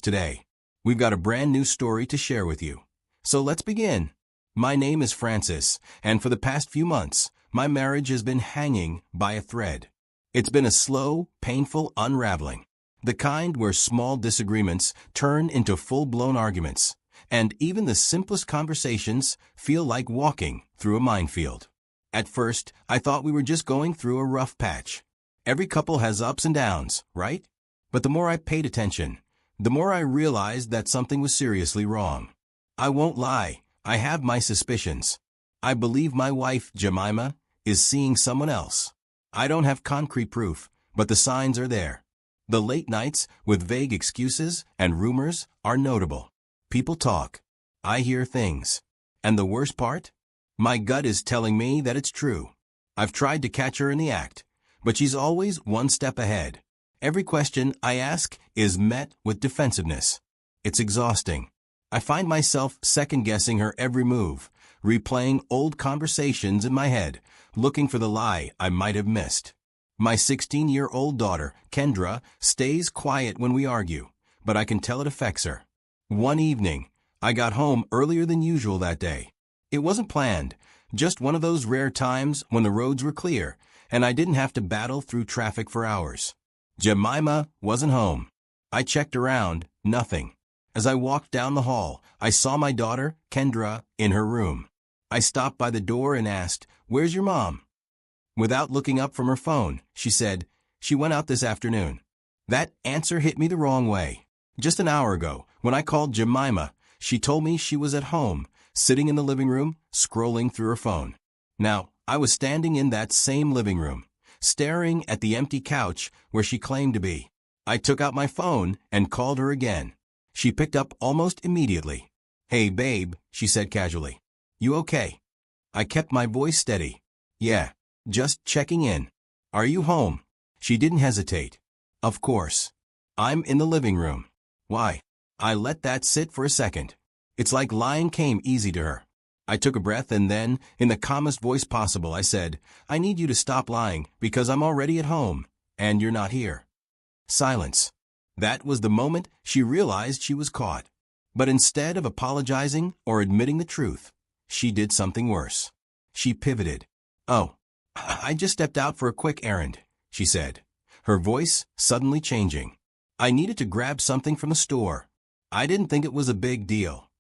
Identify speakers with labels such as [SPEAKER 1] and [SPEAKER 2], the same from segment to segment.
[SPEAKER 1] Today, we've got a brand new story to share with you. So let's begin. My name is Francis, and for the past few months, my marriage has been hanging by a thread. It's been a slow, painful unraveling. The kind where small disagreements turn into full-blown arguments, and even the simplest conversations feel like walking through a minefield. At first, I thought we were just going through a rough patch. Every couple has ups and downs, right? But the more I paid attention, the more I realized that something was seriously wrong. I won't lie, I have my suspicions. I believe my wife, Jemima, is seeing someone else. I don't have concrete proof, but the signs are there. The late nights, with vague excuses and rumors, are notable. People talk. I hear things. And the worst part? My gut is telling me that it's true. I've tried to catch her in the act, but she's always one step ahead. Every question I ask is met with defensiveness. It's exhausting. I find myself second-guessing her every move, replaying old conversations in my head, looking for the lie I might have missed. My 16-year-old daughter, Kendra, stays quiet when we argue, but I can tell it affects her. One evening, I got home earlier than usual that day. It wasn't planned, just one of those rare times when the roads were clear, and I didn't have to battle through traffic for hours. Jemima wasn't home. I checked around, nothing. As I walked down the hall, I saw my daughter, Kendra, in her room. I stopped by the door and asked, "Where's your mom?" Without looking up from her phone, she said, "She went out this afternoon." That answer hit me the wrong way. Just an hour ago, when I called Jemima, she told me she was at home, sitting in the living room, scrolling through her phone. Now, I was standing in that same living room, staring at the empty couch where she claimed to be. I took out my phone and called her again. She picked up almost immediately. "Hey, babe," she said casually. "You okay?" I kept my voice steady. "Yeah, just checking in. Are you home?" She didn't hesitate. "Of course. I'm in the living room." "Why?" I let that sit for a second. It's like lying came easy to her. I took a breath and then, in the calmest voice possible, I said, "I need you to stop lying because I'm already at home, and you're not here." Silence. That was the moment she realized she was caught. But instead of apologizing or admitting the truth, she did something worse. She pivoted. "Oh, I just stepped out for a quick errand," she said, her voice suddenly changing. "I needed to grab something from the store. I didn't think it was a big deal."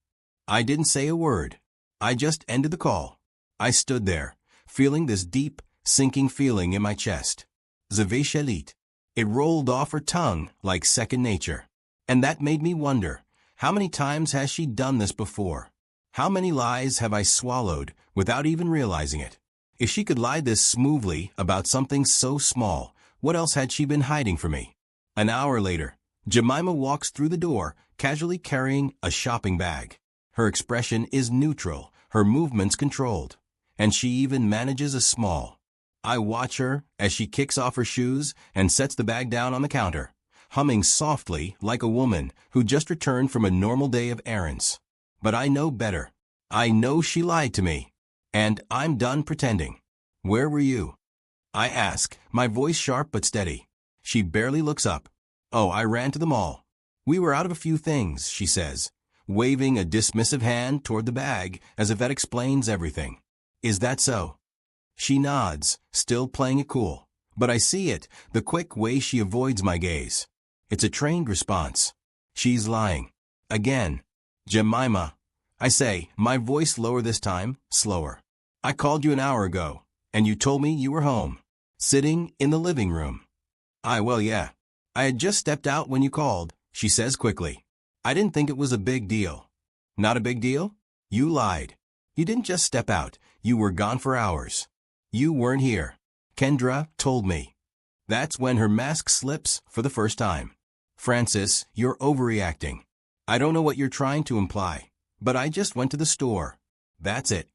[SPEAKER 1] I didn't say a word. I just ended the call. I stood there, feeling this deep, sinking feeling in my chest. Zavishalit. It rolled off her tongue like second nature. And that made me wonder, how many times has she done this before? How many lies have I swallowed without even realizing it? If she could lie this smoothly about something so small, what else had she been hiding from me? An hour later, Jemima walks through the door, casually carrying a shopping bag. Her expression is neutral, her movements controlled, and she even manages a smile. I watch her as she kicks off her shoes and sets the bag down on the counter, humming softly like a woman who just returned from a normal day of errands. But I know better. I know she lied to me, and I'm done pretending. "Where were you?" I ask, my voice sharp but steady. She barely looks up. "Oh, I ran to the mall. We were out of a few things," she says, waving a dismissive hand toward the bag as if that explains everything. "Is that so?" She nods, still playing it cool. But I see it, the quick way she avoids my gaze. It's a trained response. She's lying. Again. "Jemima," I say, my voice lower this time, slower. "I called you an hour ago, and you told me you were home, sitting in the living room." Well, yeah. I had just stepped out when you called," she says quickly. "I didn't think it was a big deal." "Not a big deal? You lied. You didn't just step out, you were gone for hours. You weren't here. Kendra told me." That's when her mask slips for the first time. "Francis, you're overreacting. I don't know what you're trying to imply, but I just went to the store. That's it."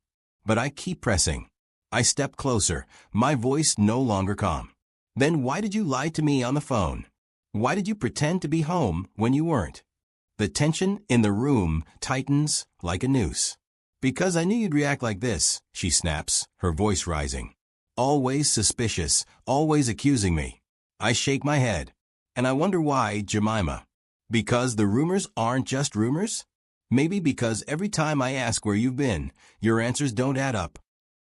[SPEAKER 1] But I keep pressing. I step closer, my voice no longer calm. "Then why did you lie to me on the phone? Why did you pretend to be home when you weren't?" The tension in the room tightens like a noose. "Because I knew you'd react like this," she snaps, her voice rising. "Always suspicious, always accusing me." I shake my head. "And I wonder why, Jemima." Because the rumors aren't just rumors? Maybe because every time I ask where you've been, your answers don't add up.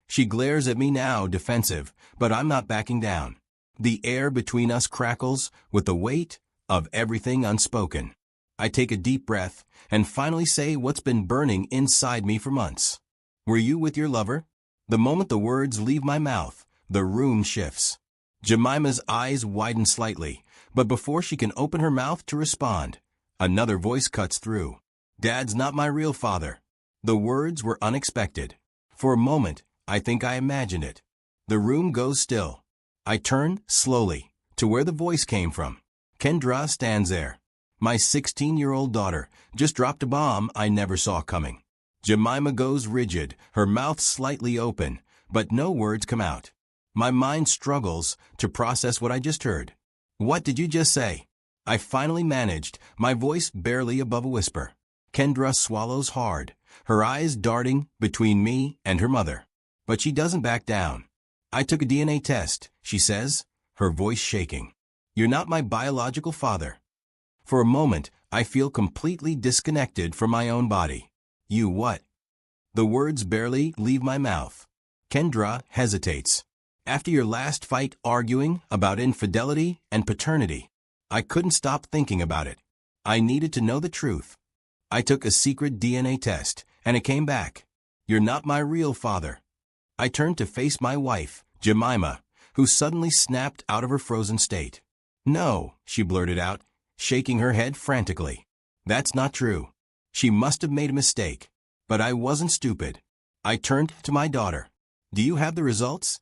[SPEAKER 1] She glares at me now, defensive, but I'm not backing down. The air between us crackles with the weight of everything unspoken. I take a deep breath and finally say what's been burning inside me for months. Were you with your lover? The moment the words leave my mouth, the room shifts. Jemima's eyes widen slightly, but before she can open her mouth to respond, another voice cuts through. Dad's not my real father. The words were unexpected. For a moment, I think I imagined it. The room goes still. I turn, slowly, to where the voice came from. Kendra stands there. My 16-year-old daughter just dropped a bomb I never saw coming. Jemima goes rigid, her mouth slightly open, but no words come out. My mind struggles to process what I just heard. What did you just say? I finally managed, my voice barely above a whisper. Kendra swallows hard, her eyes darting between me and her mother. But she doesn't back down. I took a DNA test, she says, her voice shaking. You're not my biological father. For a moment, I feel completely disconnected from my own body. You what? The words barely leave my mouth. Kendra hesitates. After your last fight arguing about infidelity and paternity, I couldn't stop thinking about it. I needed to know the truth. I took a secret DNA test, and it came back. You're not my real father. I turned to face my wife, Jemima, who suddenly snapped out of her frozen state. No, she blurted out, shaking her head frantically. That's not true. She must have made a mistake. But I wasn't stupid. I turned to my daughter. Do you have the results?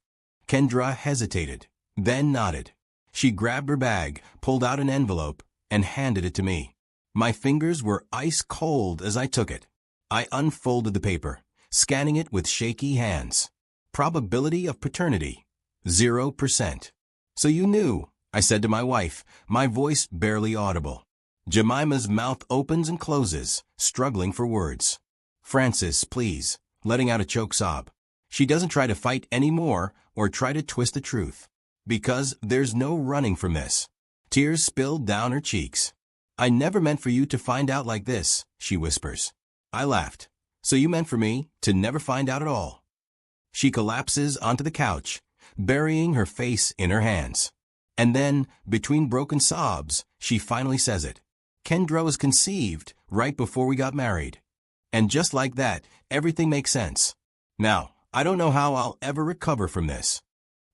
[SPEAKER 1] Kendra hesitated, then nodded. She grabbed her bag, pulled out an envelope, and handed it to me. My fingers were ice cold as I took it. I unfolded the paper, scanning it with shaky hands. Probability of paternity, 0%. So you knew, I said to my wife, my voice barely audible. Jemima's mouth opens and closes, struggling for words. Francis, please, letting out a choke sob. She doesn't try to fight anymore or try to twist the truth. Because there's no running from this. Tears spilled down her cheeks. I never meant for you to find out like this, she whispers. I laughed. So you meant for me to never find out at all. She collapses onto the couch, burying her face in her hands. And then, between broken sobs, she finally says it. Kendra was conceived right before we got married. And just like that, everything makes sense. Now, I don't know how I'll ever recover from this.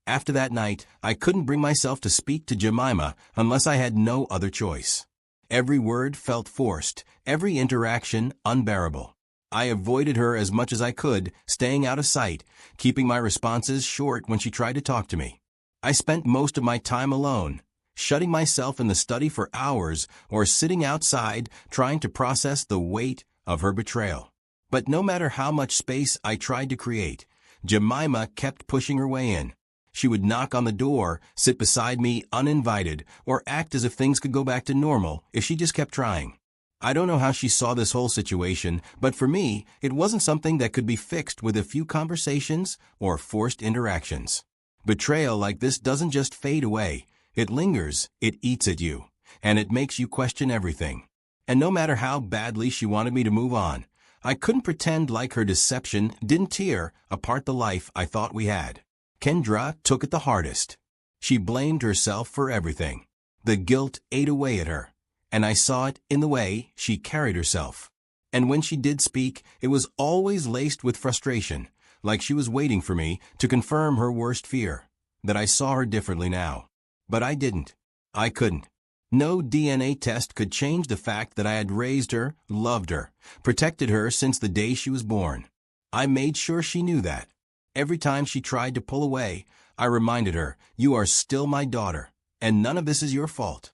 [SPEAKER 1] After that night, I couldn't bring myself to speak to Jemima unless I had no other choice. Every word felt forced, every interaction unbearable. I avoided her as much as I could, staying out of sight, keeping my responses short when she tried to talk to me. I spent most of my time alone, shutting myself in the study for hours or sitting outside trying to process the weight of her betrayal. But no matter how much space I tried to create, Jemima kept pushing her way in. She would knock on the door, sit beside me uninvited, or act as if things could go back to normal if she just kept trying. I don't know how she saw this whole situation, but for me, it wasn't something that could be fixed with a few conversations or forced interactions. Betrayal like this doesn't just fade away. It lingers, it eats at you, and it makes you question everything. And no matter how badly she wanted me to move on, I couldn't pretend like her deception didn't tear apart the life I thought we had. Kendra took it the hardest. She blamed herself for everything. The guilt ate away at her, and I saw it in the way she carried herself. And when she did speak, it was always laced with frustration, like she was waiting for me to confirm her worst fear, that I saw her differently now. But I didn't. I couldn't. No DNA test could change the fact that I had raised her, loved her, protected her since the day she was born. I made sure she knew that. Every time she tried to pull away, I reminded her, you are still my daughter, and none of this is your fault.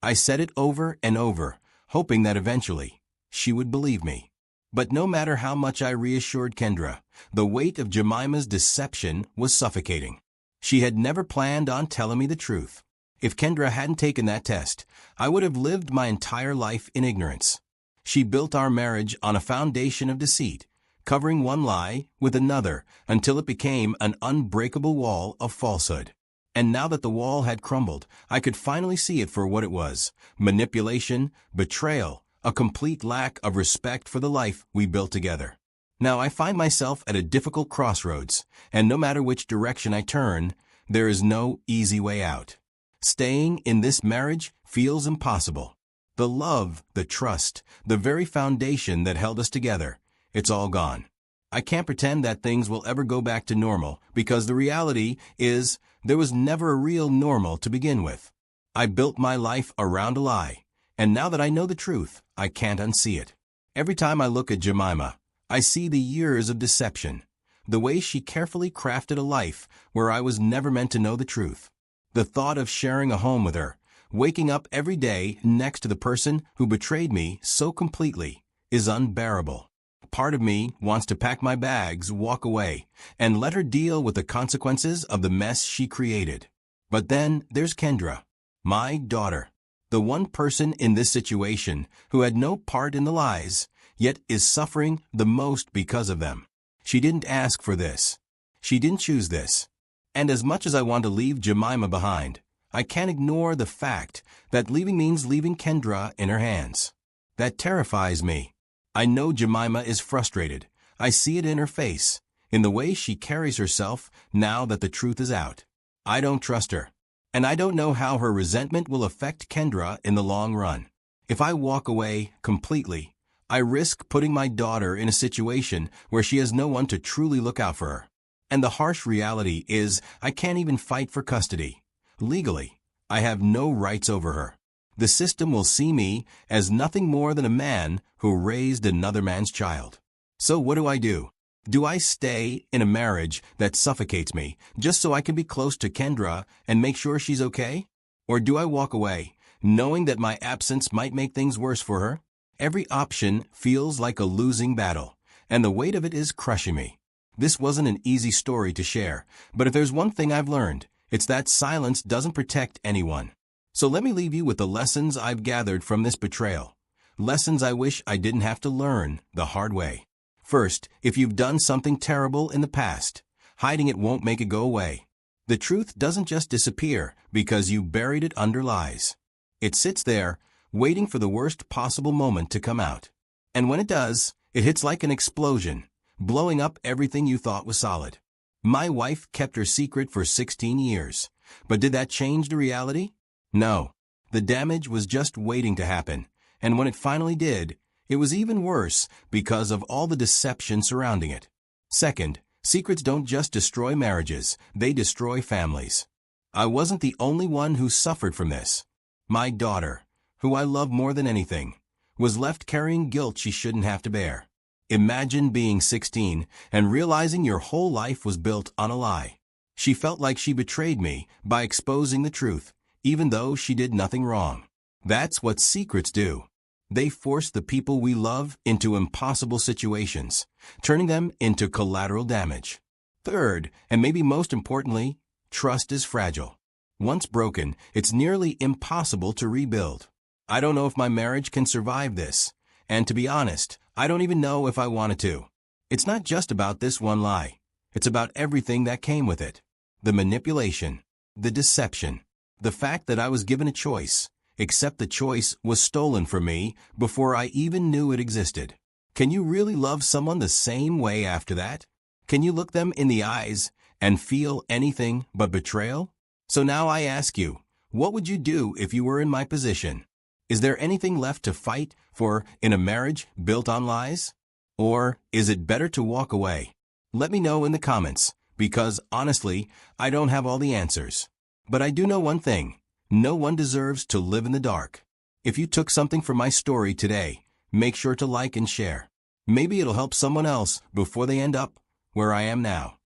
[SPEAKER 1] I said it over and over, hoping that eventually she would believe me. But no matter how much I reassured Kendra, the weight of Jemima's deception was suffocating. She had never planned on telling me the truth. If Kendra hadn't taken that test, I would have lived my entire life in ignorance. She built our marriage on a foundation of deceit, covering one lie with another until it became an unbreakable wall of falsehood. And now that the wall had crumbled, I could finally see it for what it was: manipulation, betrayal, a complete lack of respect for the life we built together. Now I find myself at a difficult crossroads, and no matter which direction I turn, there is no easy way out. Staying in this marriage feels impossible. The love, the trust, the very foundation that held us together, it's all gone. I can't pretend that things will ever go back to normal, because the reality is there was never a real normal to begin with. I built my life around a lie, and now that I know the truth, I can't unsee it. Every time I look at Jemima, I see the years of deception, the way she carefully crafted a life where I was never meant to know the truth. The thought of sharing a home with her, waking up every day next to the person who betrayed me so completely, is unbearable. Part of me wants to pack my bags, walk away, and let her deal with the consequences of the mess she created. But then there's Kendra, my daughter, the one person in this situation who had no part in the lies, yet is suffering the most because of them. She didn't ask for this. She didn't choose this. And as much as I want to leave Jemima behind, I can't ignore the fact that leaving means leaving Kendra in her hands. That terrifies me. I know Jemima is frustrated. I see it in her face, in the way she carries herself now that the truth is out. I don't trust her, and I don't know how her resentment will affect Kendra in the long run. If I walk away completely, I risk putting my daughter in a situation where she has no one to truly look out for her. And the harsh reality is I can't even fight for custody. Legally, I have no rights over her. The system will see me as nothing more than a man who raised another man's child. So what do? Do I stay in a marriage that suffocates me just so I can be close to Kendra and make sure she's okay? Or do I walk away, knowing that my absence might make things worse for her? Every option feels like a losing battle, and the weight of it is crushing me. This wasn't an easy story to share, but if there's one thing I've learned, it's that silence doesn't protect anyone. So let me leave you with the lessons I've gathered from this betrayal. Lessons I wish I didn't have to learn the hard way. First, if you've done something terrible in the past, hiding it won't make it go away. The truth doesn't just disappear because you buried it under lies. It sits there, waiting for the worst possible moment to come out. And when it does, it hits like an explosion, blowing up everything you thought was solid. My wife kept her secret for 16 years, but did that change the reality? No, the damage was just waiting to happen, and when it finally did, it was even worse because of all the deception surrounding it. Second, secrets don't just destroy marriages, they destroy families. I wasn't the only one who suffered from this. My daughter, who I love more than anything, was left carrying guilt she shouldn't have to bear. Imagine being 16 and realizing your whole life was built on a lie. She felt like she betrayed me by exposing the truth, even though she did nothing wrong. That's what secrets do. They force the people we love into impossible situations, turning them into collateral damage. Third, and maybe most importantly, trust is fragile. Once broken, it's nearly impossible to rebuild. I don't know if my marriage can survive this, and to be honest, I don't even know if I wanted to. It's not just about this one lie. It's about everything that came with it. The manipulation, the deception, the fact that I was given a choice, except the choice was stolen from me before I even knew it existed. Can you really love someone the same way after that? Can you look them in the eyes and feel anything but betrayal? So now I ask you, what would you do if you were in my position? Is there anything left to fight for in a marriage built on lies? Or is it better to walk away? Let me know in the comments, because honestly, I don't have all the answers. But I do know one thing: no one deserves to live in the dark. If you took something from my story today, make sure to like and share. Maybe it'll help someone else before they end up where I am now.